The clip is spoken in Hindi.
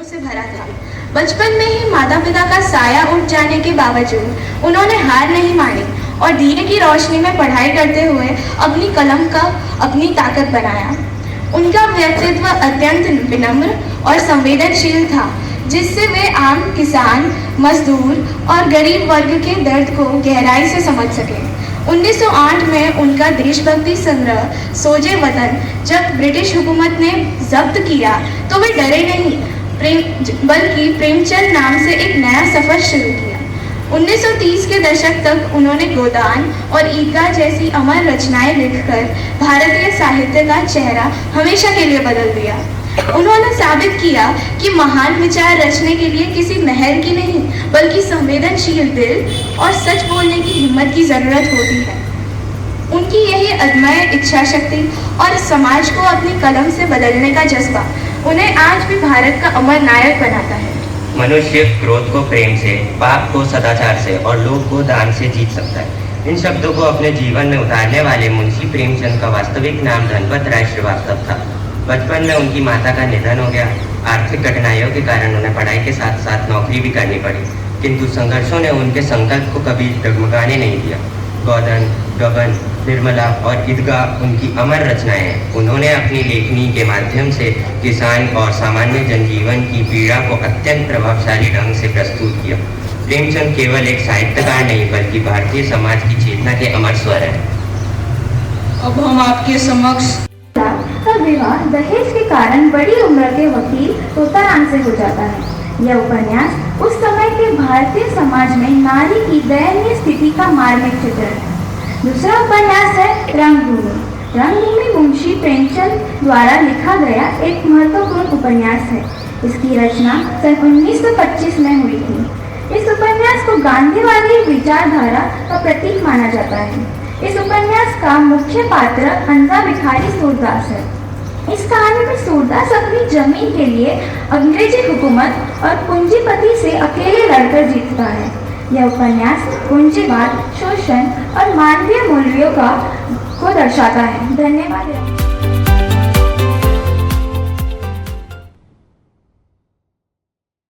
से भरा था। बचपन में ही माता पिता का साया उठ जाने के बावजूद उन्होंने हार नहीं मानी और दिए की रोशनी में पढ़ाई करते हुए अपनी कलम का अपनी ताकत बनाया। उनका व्यक्तित्व अत्यंत विनम्र और संवेदनशील था, जिससे वे आम किसान, मजदूर और गरीब वर्ग के दर्द को गहराई से समझ सके। 1908 में उनका देशभक्ति संग्रह सोजे वतन जब ब्रिटिश हुकूमत ने जब्त किया तो वे डरे नहीं, बल्कि प्रेमचंद नाम से एक नया सफर शुरू किया। 1930 के दशक तक उन्होंने गोदान और ईदगाह जैसी अमर रचनाएं लिखकर भारतीय साहित्य का चेहरा हमेशा के लिए बदल दिया। उन्होंने साबित किया कि महान विचार रचने के लिए किसी महल की नहीं, बल्कि संवेदनशील दिल और सच बोलने की हिम्मत की जरूरत होती है। उनकी यही अदम्य इच्छा शक्ति और समाज को अपनी कलम से बदलने का जज्बा उन्हें आज भी भारत का अमर नायक बनाता है। मनुष्य क्रोध को प्रेम से, पाप को सदाचार से और लोभ को दान से जीत सकता है। इन शब्दों को अपने जीवन में उतारने वाले मुंशी प्रेमचंद का वास्तविक नाम धनपत राय श्रीवास्तव था। बचपन में उनकी माता का निधन हो गया। आर्थिक कठिनाइयों के कारण उन्हें पढ़ाई के साथ साथ नौकरी भी करनी पड़ी, किंतु संघर्षों ने उनके संकल्प को कभी डगमगाने नहीं दिया। गोदान, गबन, निर्मला और ईदगाह उनकी अमर रचनाएं हैं। उन्होंने अपनी लेखनी के माध्यम से किसान और सामान्य जनजीवन की पीड़ा को अत्यंत प्रभावशाली ढंग से प्रस्तुत किया। प्रेमचंद केवल एक साहित्यकार नहीं, बल्कि भारतीय समाज की चेतना के अमर स्वर हैं। अब हम आपके समक्ष का विवाह दहेज के कारण बड़ी उम्र के वकील तोताराम से हो जाता है। यह उपन्यास उस समय के भारतीय समाज में नारी की दयनीय स्थिति का मार्मिक चित्र है। दूसरा उपन्यास है रंगभूमि। रंगभूमि मुंशी प्रेमचंद द्वारा लिखा गया एक महत्वपूर्ण उपन्यास है। इसकी रचना सन 1925 में हुई थी। इस उपन्यास को गांधीवादी विचारधारा का प्रतीक माना जाता है। इस उपन्यास का मुख्य पात्र हंसा भिखारी सूरदास है। इस कहानी में सूरदास अपनी जमीन के लिए अंग्रेजी हुकूमत और पूंजीपति से अकेले लड़कर जीतता है। यह उपन्यास पूंजीवाद, शोषण और मानवीय मूल्यों को दर्शाता है। धन्यवाद।